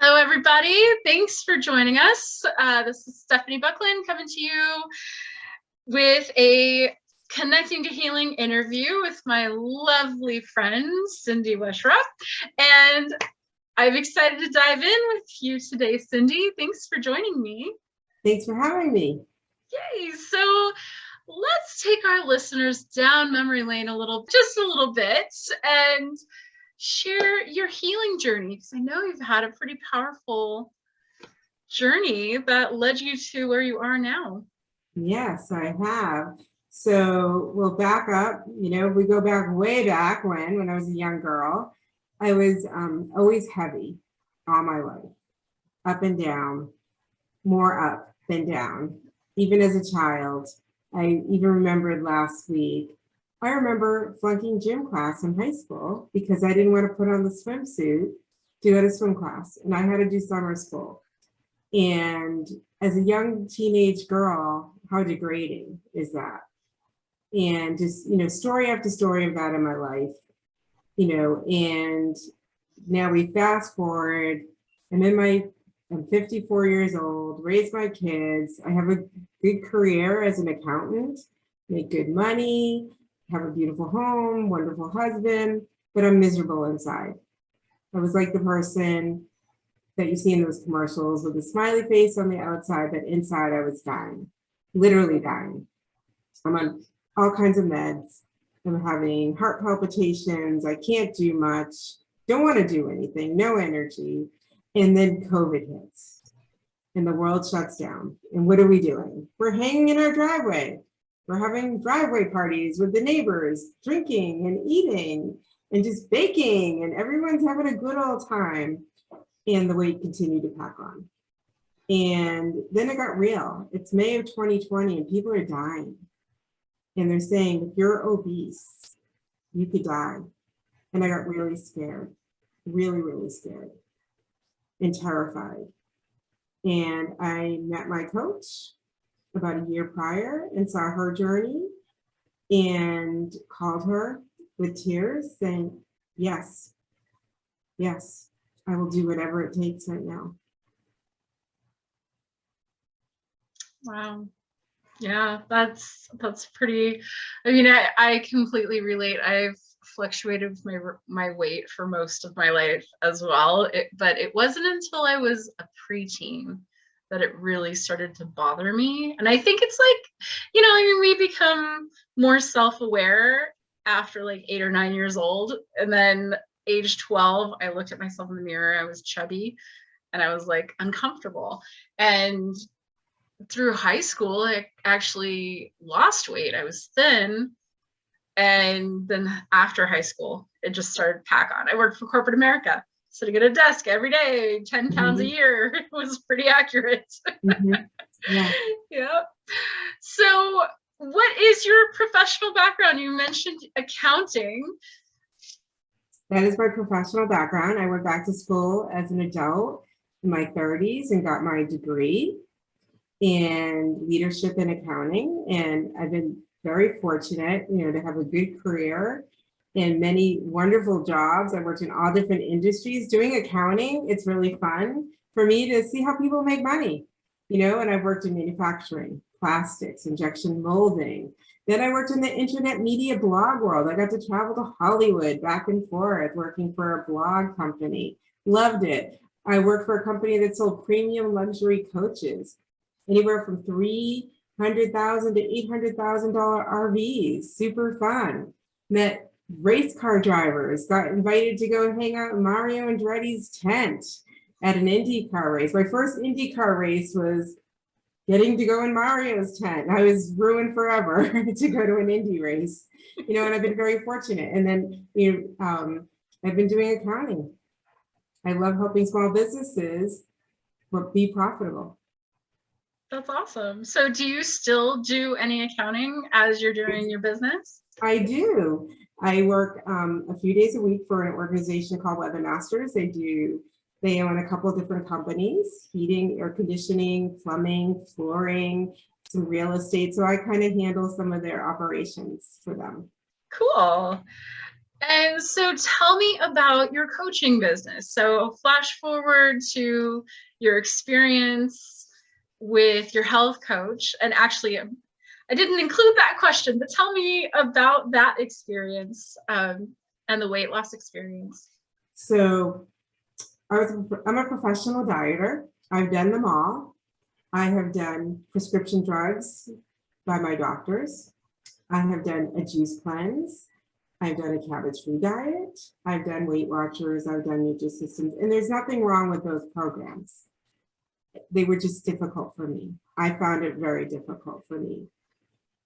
Hello, everybody. Thanks for joining us. This is Stephanie Buckland coming to you with a Connecting to Healing interview with my lovely friend, Cindy Weschrob. And I'm excited to dive in with you today, Cindy. Thanks for joining me. Thanks for having me. Yay. So let's take our listeners down memory lane just a little bit, and share your healing journey, because I know you've had a pretty powerful journey that led you to where you are now. Yes, I have. So we'll back up. We go back way back when I was a young girl. I was always heavy all my life, up and down, more up than down. Even as a child, I even remembered last week, I remember flunking gym class in high school because I didn't want to put on the swimsuit to go to swim class, and I had to do summer school. And as a young teenage girl, how degrading is that? And just, story after story of that in my life, and now we fast forward. I'm 54 years old, raised my kids. I have a good career as an accountant, make good money, have a beautiful home, wonderful husband, but I'm miserable inside. I was like the person that you see in those commercials with a smiley face on the outside, but inside I was dying, literally dying. I'm on all kinds of meds. I'm having heart palpitations. I can't do much, don't want to do anything, no energy. And then COVID hits and the world shuts down. And what are we doing? We're hanging in our driveway. We're having driveway parties with the neighbors, drinking and eating and just baking, and everyone's having a good old time. And the weight continued to pack on. And then it got real. It's May of 2020 and people are dying. And they're saying, if you're obese, you could die. And I got really scared, really, really scared and terrified. And I met my coach about a year prior and saw her journey and called her with tears saying, yes, I will do whatever it takes right now. Wow. Yeah, that's pretty. I completely relate. I've fluctuated with my weight for most of my life as well. But it wasn't until I was a preteen that it really started to bother me. And I think it's like, we become more self-aware after like 8 or 9 years old. And then age 12, I looked at myself in the mirror. I was chubby and I was like uncomfortable. And through high school, I actually lost weight. I was thin. And then after high school, it just started to pack on. I worked for corporate America, sitting at a desk every day, 10 pounds a year. It was pretty accurate. Yeah. Yeah. So what is your professional background? You mentioned accounting. That is my professional background. I went back to school as an adult in my 30s and got my degree in leadership and accounting. And I've been very fortunate, to have a good career in many wonderful jobs. I worked in all different industries. Doing accounting, it's really fun for me to see how people make money, and I've worked in manufacturing, plastics, injection molding. Then I worked in the internet media blog world. I got to travel to Hollywood back and forth, working for a blog company. Loved it. I worked for a company that sold premium luxury coaches, anywhere from $300,000 to $800,000 RVs. Super fun. Met race car drivers. Got invited to go hang out in Mario Andretti's tent at an IndyCar race. My first IndyCar race was getting to go in Mario's tent. I was ruined forever to go to an Indy race, and I've been very fortunate. And then, I've been doing accounting. I love helping small businesses be profitable. That's awesome. So do you still do any accounting as you're doing your business? I do. I work a few days a week for an organization called Webmasters. They own a couple of different companies: heating, air conditioning, plumbing, flooring, some real estate. So I kind of handle some of their operations for them. Cool. And so tell me about your coaching business. So flash forward to your experience with your health coach. And actually, I didn't include that question, but tell me about that experience and the weight loss experience. So I'm a professional dieter. I've done them all. I have done prescription drugs by my doctors. I have done a juice cleanse. I've done a cabbage-free diet. I've done Weight Watchers. I've done Nutrisystems, and there's nothing wrong with those programs. They were just difficult for me. I found it very difficult for me.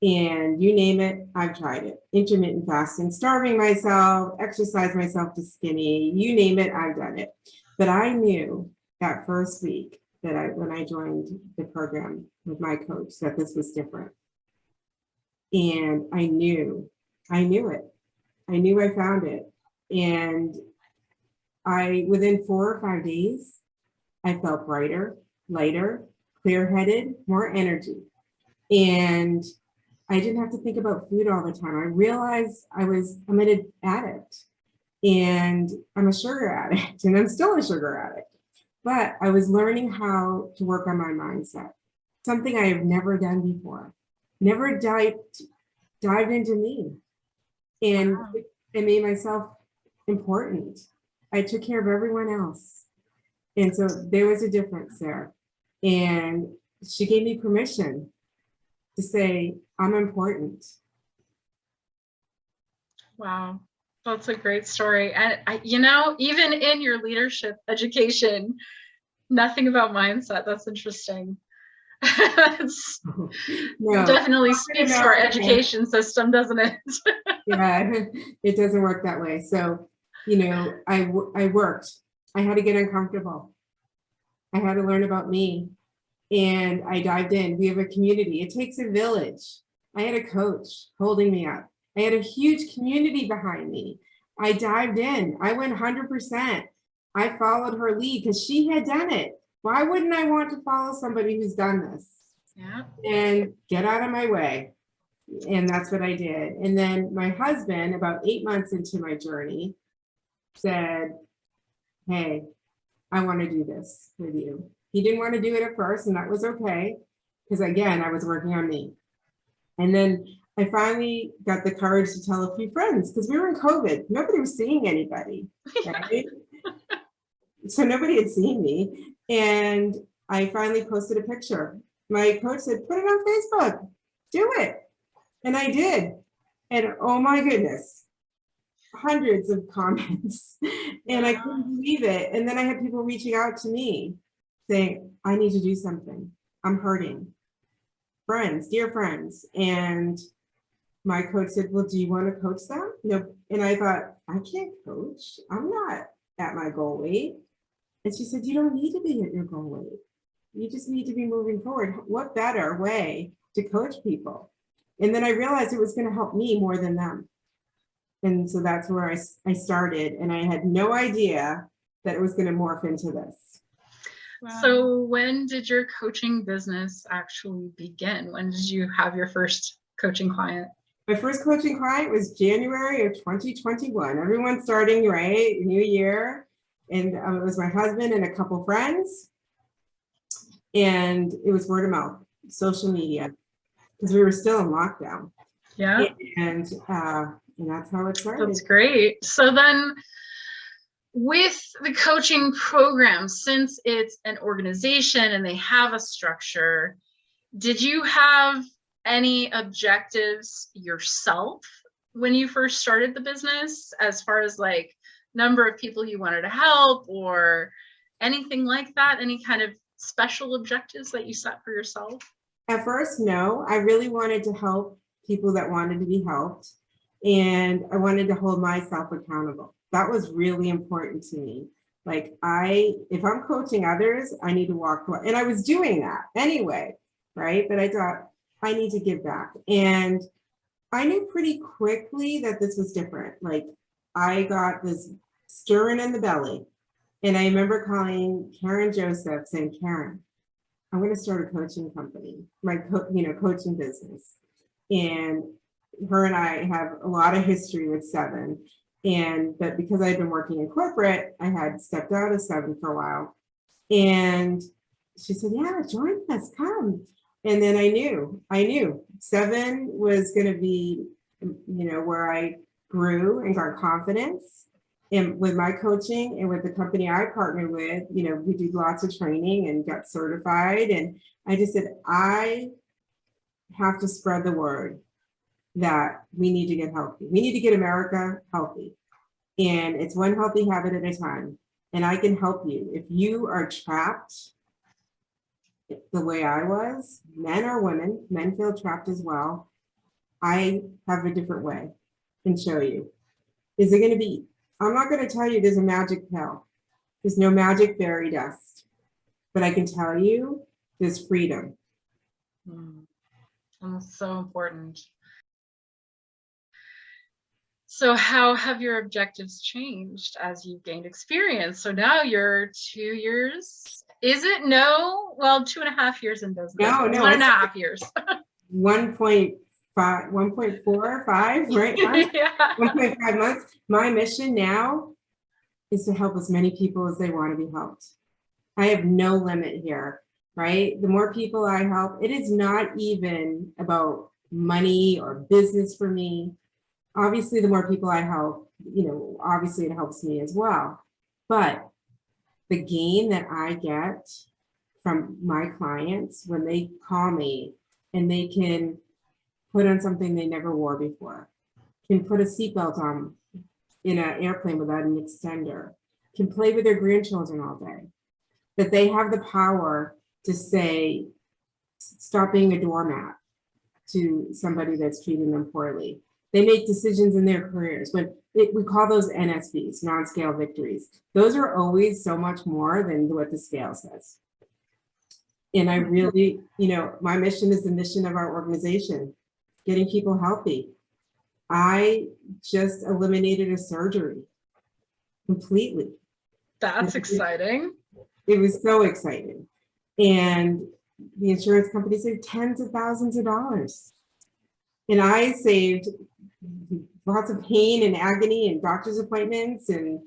And you name it, I've tried it. Intermittent fasting, starving myself, exercise myself to skinny, you name it, I've done it. But I knew that first week that when I joined the program with my coach, that this was different. And I knew it. I knew I found it. And within 4 or 5 days, I felt brighter, lighter, clear-headed, more energy. And I didn't have to think about food all the time. I realized I'm an addict, and I'm a sugar addict, and I'm still a sugar addict. But I was learning how to work on my mindset, something I have never done before. Never dived into me, and it made myself important. I took care of everyone else, and so there was a difference there. And she gave me permission to say, I'm important. Wow, that's a great story. And even in your leadership education, nothing about mindset. That's interesting. No, definitely speaks to our education system, doesn't it? Yeah, it doesn't work that way. So, I worked. I had to get uncomfortable. I had to learn about me. And I dived in. We have a community. It takes a village. I had a coach holding me up. I had a huge community behind me. I dived in. I went 100%. I followed her lead because she had done it. Why wouldn't I want to follow somebody who's done this? Yeah. And get out of my way. And that's what I did. And then my husband, about 8 months into my journey, said, hey, I want to do this with you. He didn't want to do it at first, and that was okay, because again, I was working on me. And then I finally got the courage to tell a few friends, because we were in COVID. Nobody was seeing anybody, right? So nobody had seen me. And I finally posted a picture. My coach said, put it on Facebook, do it. And I did. And oh my goodness, hundreds of comments. And I couldn't believe it. And then I had people reaching out to me saying, I need to do something. I'm hurting. Friends, dear friends. And my coach said, well, do you want to coach them? No. And I thought, I can't coach. I'm not at my goal weight. And she said, you don't need to be at your goal weight. You just need to be moving forward. What better way to coach people? And then I realized it was going to help me more than them. And so that's where I started. And I had no idea that it was going to morph into this. Wow. So when did your coaching business actually begin? When did you have your first coaching client? My first coaching client was January of 2021. Everyone's starting, right? New year. And it was my husband and a couple friends. And it was word of mouth, social media, because we were still in lockdown. Yeah. And that's how it started. That's great. So then with the coaching program, since it's an organization and they have a structure, did you have any objectives yourself when you first started the business, as far as like number of people you wanted to help or anything like that? Any kind of special objectives that you set for yourself? At first, no. I really wanted to help people that wanted to be helped. And I wanted to hold myself accountable. That was really important to me. Like if I'm coaching others, I need to walk away. And I was doing that anyway, right? But I thought, I need to give back. And I knew pretty quickly that this was different. Like I got this stirring in the belly. And I remember calling Karen Joseph saying, Karen, I'm going to start a coaching company, my coaching business. And her and I have a lot of history with Seven. But because I'd been working in corporate, I had stepped out of 7 for a while. And she said, yeah, join us, come. And then I knew 7 was going to be, where I grew and got confidence. And with my coaching and with the company I partnered with, we do lots of training and got certified. And I just said, I have to spread the word that we need to get healthy. We need to get America healthy. And it's one healthy habit at a time. And I can help you. If you are trapped the way I was, men or women, men feel trapped as well. I have a different way and show you. Is it going to be, I'm not going to tell you there's a magic pill. There's no magic fairy dust. But I can tell you there's freedom. That's so important. So how have your objectives changed as you've gained experience? So now you're 2 years. Is it no? Well, 2.5 years in business. No, 1.5 years. 1.5, 1.45, right? Yeah. 1.5 months. My mission now is to help as many people as they want to be helped. I have no limit here, right? The more people I help, it is not even about money or business for me. Obviously, the more people I help, obviously it helps me as well. But the gain that I get from my clients when they call me and they can put on something they never wore before, can put a seatbelt on in an airplane without an extender, can play with their grandchildren all day, that they have the power to say, stop being a doormat to somebody that's treating them poorly. They make decisions in their careers. We call those NSVs, non-scale victories. Those are always so much more than what the scale says. And I really, my mission is the mission of our organization, getting people healthy. I just eliminated a surgery completely. That's exciting. It was so exciting. And the insurance company saved tens of thousands of dollars. And I saved lots of pain and agony and doctor's appointments. And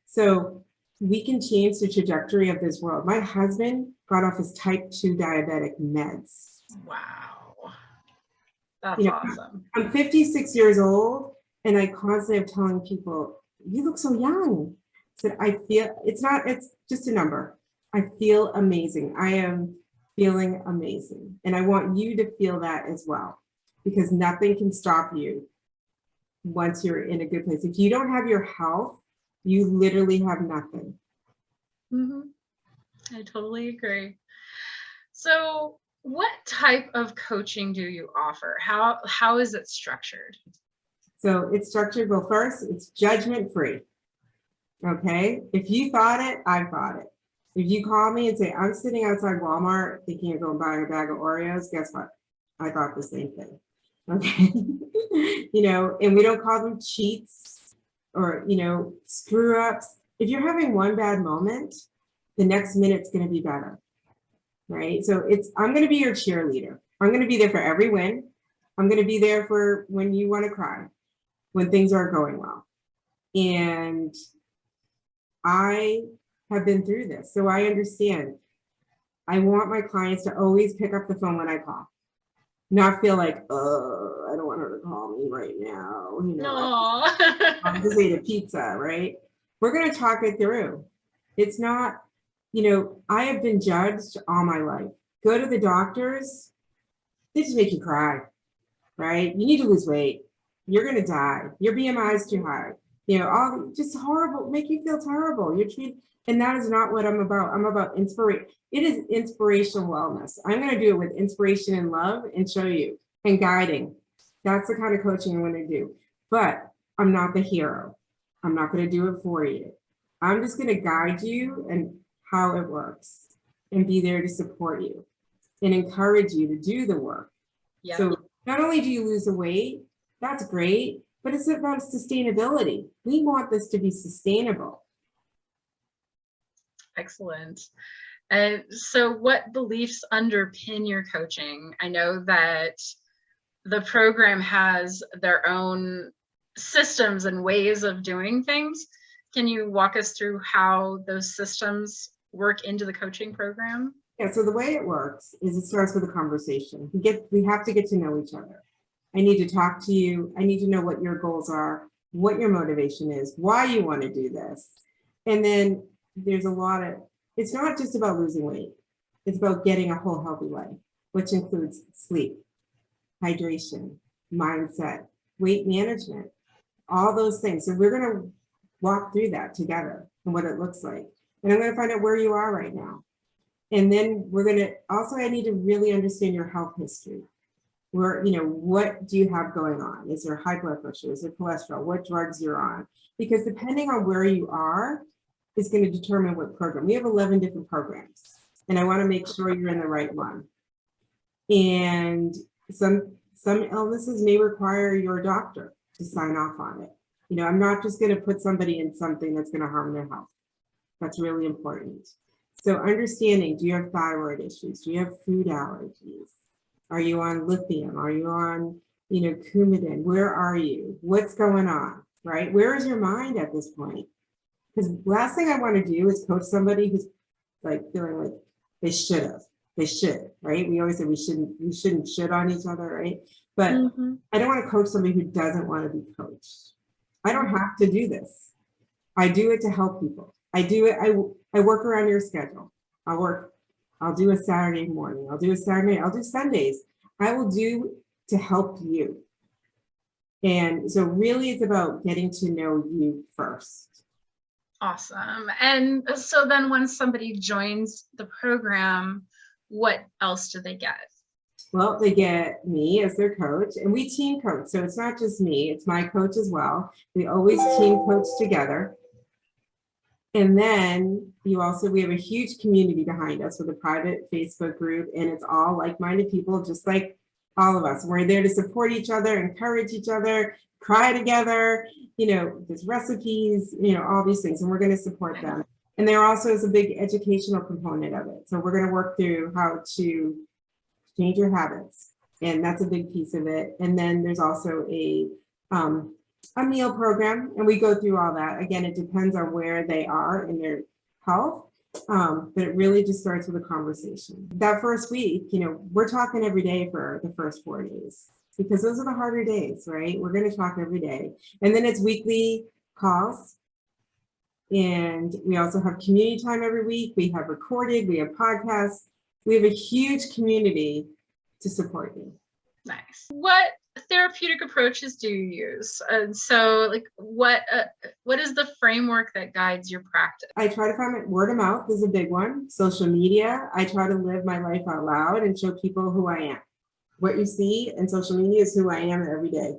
so we can change the trajectory of this world. My husband got off his type 2 diabetic meds. Wow. That's awesome. I'm 56 years old and I constantly am telling people, you look so young. I said, I feel, it's just a number. I feel amazing. I am feeling amazing. And I want you to feel that as well, because nothing can stop you once you're in a good place. If you don't have your health, you literally have nothing. I totally agree. So what type of coaching do you offer? How is it structured? So it's structured, well, first, it's judgment free. Okay. If you thought it, I thought it. If you call me and say, I'm sitting outside Walmart thinking of going buying a bag of Oreos, guess what? I thought the same thing. Okay. And we don't call them cheats or, screw ups. If you're having one bad moment, the next minute's going to be better. Right. So I'm going to be your cheerleader. I'm going to be there for every win. I'm going to be there for when you want to cry, when things aren't going well. And I have been through this, so I understand. I want my clients to always pick up the phone when I call, not feel like, I don't want her to call me right now. I just ate a pizza, right? We're going to talk it through. It's not, I have been judged all my life. Go to the doctors, they just make you cry, right? You need to lose weight. You're going to die. Your BMI is too high. All just horrible, make you feel terrible. You're treated, and that is not what I'm about. I'm about inspiration. It is inspirational wellness. I'm going to do it with inspiration and love and show you and guiding. That's the kind of coaching I'm going to do. But I'm not the hero. I'm not going to do it for you. I'm just going to guide you and how it works and be there to support you and encourage you to do the work. Yep. So not only do you lose the weight, that's great, but it's about sustainability. We want this to be sustainable. Excellent. And so what beliefs underpin your coaching? I know that the program has their own systems and ways of doing things. Can you walk us through how those systems work into the coaching program? Yeah, so the way it works is it starts with a conversation. We have to get to know each other. I need to talk to you. I need to know what your goals are, what your motivation is, why you want to do this. And then there's it's not just about losing weight. It's about getting a whole healthy life, which includes sleep, hydration, mindset, weight management, all those things. So we're going to walk through that together and what it looks like. And I'm going to find out where you are right now. And then I need to really understand your health history. What do you have going on? Is there high blood pressure? Is there cholesterol? What drugs you're on? Because depending on where you are is going to determine what program. We have 11 different programs, and I want to make sure you're in the right one. And some illnesses may require your doctor to sign off on it. I'm not just going to put somebody in something that's going to harm their health. That's really important. So understanding, do you have thyroid issues? Do you have food allergies? Are you on lithium? Are you on, Coumadin? Where are you? What's going on, right? Where is your mind at this point? Because last thing I want to do is coach somebody who's like feeling like they should, right? We always say we shouldn't on each other, right? But I don't want to coach somebody who doesn't want to be coached. I don't have to do this. I do it to help people. I do it. I work around your schedule. I'll do a Saturday morning. I'll do a Saturday night. I'll do Sundays. I will do to help you. And so really it's about getting to know you first. Awesome. And so then when somebody joins the program, what else do they get? Well, they get me as their coach, and we team coach. So it's not just me, it's my coach as well. We always team coach together. And then we have a huge community behind us with a private Facebook group, and it's all like-minded people, just like all of us. We're there to support each other, encourage each other, cry together, there's recipes, all these things, and we're going to support them. And there also is a big educational component of it. So we're going to work through how to change your habits, and that's a big piece of it. And then there's also a meal program, and we go through all that. Again, it depends on where they are in their health, but it really just starts with a conversation. That first week, we're talking every day for the first 4 days, because those are the harder days, right? We're going to talk every day. And then it's weekly calls. And we also have community time every week. We have recorded, we have podcasts. We have a huge community to support you. Nice. What therapeutic approaches do you use? And so what is the framework that guides your practice? I try to find word of mouth is a big one. Social media. I try to live my life out loud and show people who I am. What you see in social media is who I am every day.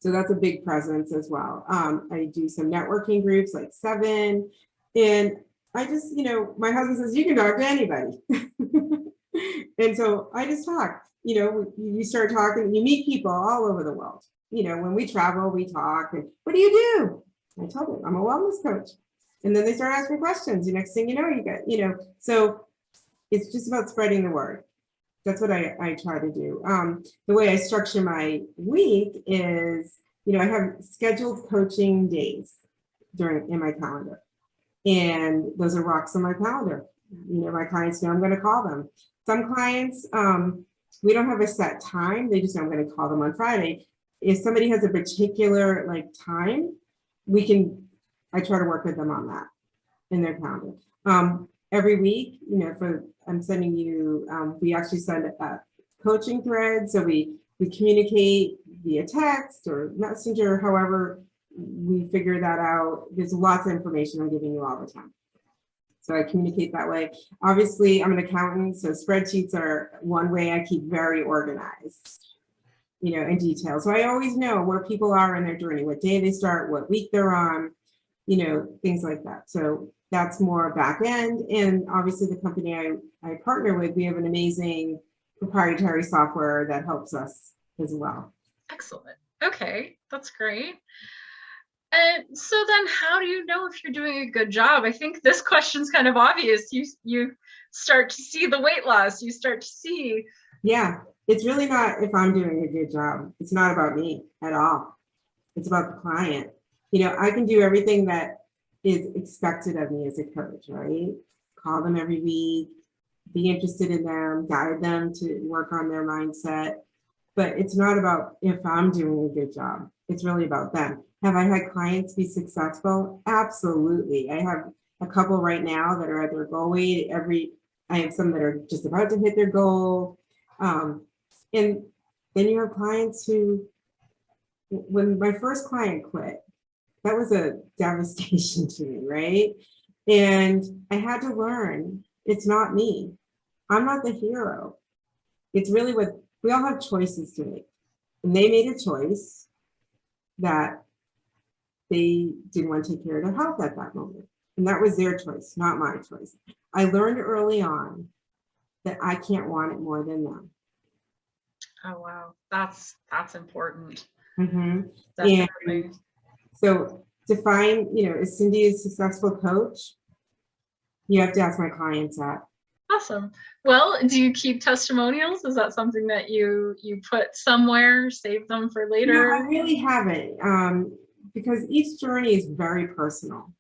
So that's a big presence as well. I do some networking groups like 7, and I just, my husband says, you can talk to anybody. And so I just talk, you start talking, you meet people all over the world. When we travel, we talk. And what do you do? I tell them I'm a wellness coach. And then they start asking questions. The next thing you know, you get, so it's just about spreading the word. That's what I try to do. The way I structure my week is, I have scheduled coaching days in my calendar. And those are rocks on my calendar. My clients know I'm going to call them. Some clients, we don't have a set time. They just know I'm going to call them on Friday. If somebody has a particular time, I try to work with them on that in their calendar. Every week, I'm sending you, we actually send a coaching thread. So we communicate via text or messenger, however we figure that out. There's lots of information I'm giving you all the time. So I communicate that way. Obviously, I'm an accountant, so spreadsheets are one way I keep very organized, in detail. So I always know where people are in their journey, what day they start, what week they're on, things like that. So that's more back end. And obviously the company I partner with, we have an amazing proprietary software that helps us as well. Excellent. Okay, that's great. And so then how do you know if you're doing a good job? I think this question's kind of obvious. You start to see the weight loss, you start to see. Yeah, it's really not if I'm doing a good job. It's not about me at all. It's about the client. You know, I can do everything that is expected of me as a coach, right? Call them every week, be interested in them, guide them to work on their mindset. But it's not about if I'm doing a good job. It's really about them. Have I had clients be successful? Absolutely. I have a couple right now that are at their goal weight. I have some that are just about to hit their goal. And then you have clients who, when my first client quit, that was a devastation to me, right? And I had to learn, it's not me. I'm not the hero. It's really what we all have choices to make. And they made a choice that they didn't want to take care of their health at that moment. And that was their choice, not my choice. I learned early on that I can't want it more than them. Oh, wow. That's important. Mm-hmm. Definitely. And so to find, you know, is Cindy a successful coach? You have to ask my clients that. Awesome. Well, do you keep testimonials? Is that something that you put somewhere, save them for later? No, I really haven't, because each journey is very personal.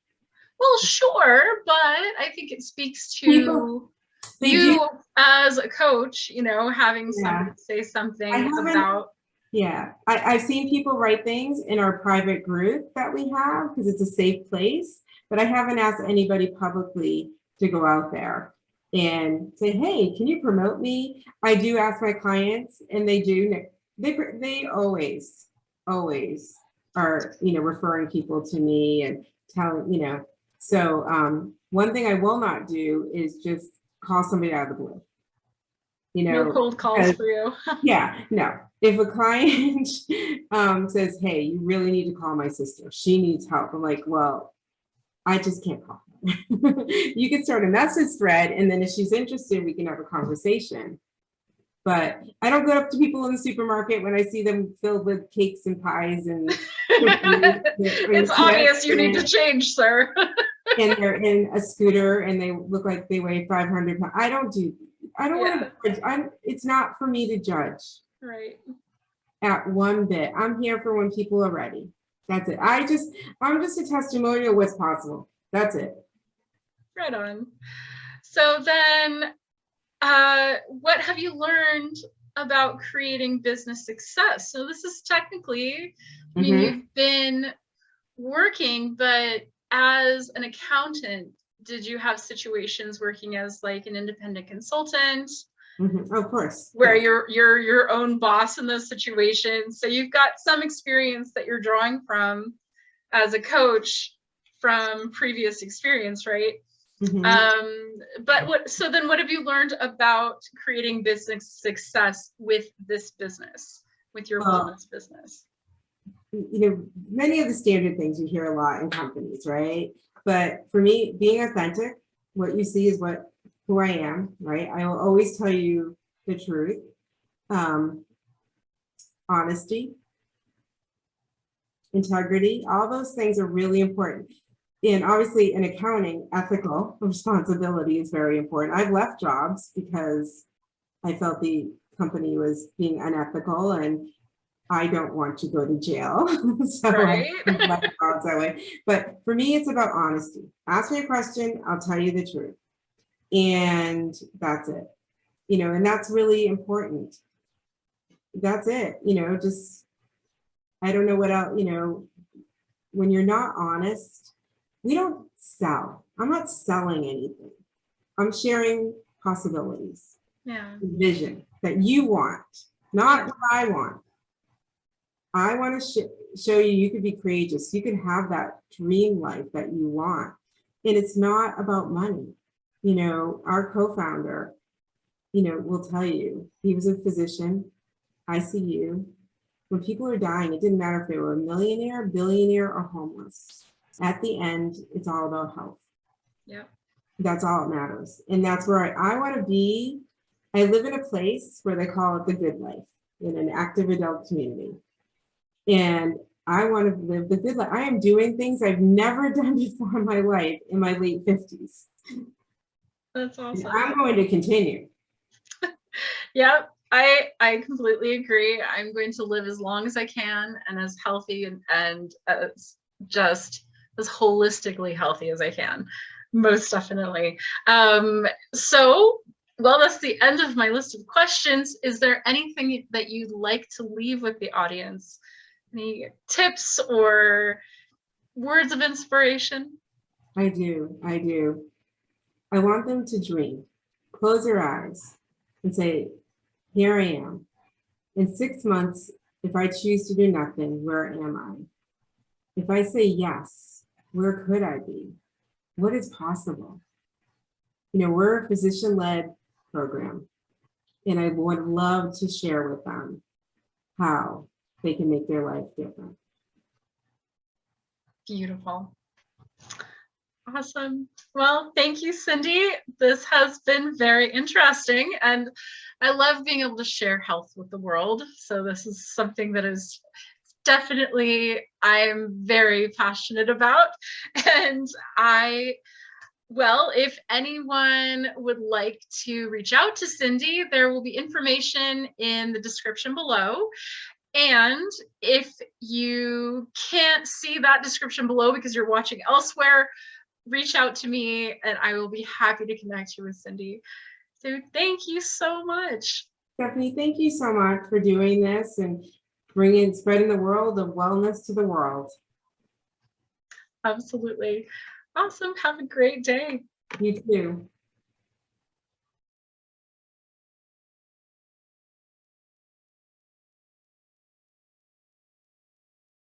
Well, sure, but I think it speaks to you as a coach, you know, having somebody say something about. Yeah, I've seen people write things in our private group that we have because it's a safe place, but I haven't asked anybody publicly to go out there and say, hey, can you promote me? I do ask my clients, and they do. They always are, you know, referring people to me and telling, you know. So one thing I will not do is just call somebody out of the blue. You know, no cold calls for you. Yeah, no. If a client says, hey, you really need to call my sister, she needs help, I'm like, well, I just can't call her. You can start a message thread, and then if she's interested, we can have a conversation. But I don't go up to people in the supermarket when I see them filled with cakes and pies and it's obvious you need to change, sir. And they're in a scooter and they look like they weigh 500 pounds. I don't want to judge. It's not for me to judge. Right. At one bit. I'm here for when people are ready. That's it. I'm just a testimonial of what's possible. That's it. Right on. So then, what have you learned about creating business success? So this is technically, I mean, you've been working, but as an accountant, did you have situations working as like an independent consultant? Of course. Where you're your own boss in those situations. So you've got some experience that you're drawing from as a coach from previous experience, right? But what have you learned about creating business success with this business, with your wellness business? You know, many of the standard things you hear a lot in companies, right? But for me, being authentic, what you see is who I am, right? I will always tell you the truth. Honesty, integrity, all those things are really important. And obviously in accounting, ethical responsibility is very important. I've left jobs because I felt the company was being unethical and I don't want to go to jail. So right. I left jobs that way. But for me, it's about honesty. Ask me a question, I'll tell you the truth. And that's it. You know, and that's really important. That's it. You know, just, I don't know what else, you know, when you're not honest, we don't sell. I'm not selling anything. I'm sharing possibilities. Yeah. Vision that you want, not what I want. I want to show you could be courageous. You can have that dream life that you want. And it's not about money. You know, our co-founder, you know, will tell you, he was a physician, ICU. When people are dying, it didn't matter if they were a millionaire, billionaire, or homeless. At the end, it's all about health. Yeah. That's all that matters. And that's where I want to be. I live in a place where they call it the good life, in an active adult community. And I want to live the good life. I am doing things I've never done before in my life in my late 50s. That's awesome. And I'm going to continue. Yep. I completely agree. I'm going to live as long as I can and as healthy and as just as holistically healthy as I can. Most definitely. So, well, that's the end of my list of questions. Is there anything that you'd like to leave with the audience? Any tips or words of inspiration? I do. I want them to dream. Close your eyes and say, here I am. In 6 months, if I choose to do nothing, where am I? If I say yes, where could I be? What is possible? You know, we're a physician-led program, and I would love to share with them how they can make their life different. Beautiful. Awesome. Well, thank you, Cindy. This has been very interesting, and I love being able to share health with the world. So this is something that is definitely I'm very passionate about. And well, if anyone would like to reach out to Cindy, there will be information in the description below. And if you can't see that description below because you're watching elsewhere, reach out to me and I will be happy to connect you with Cindy. So thank you so much. Stephanie, thank you so much for doing this and spreading the world of wellness to the world. Absolutely. Awesome. Have a great day. You too.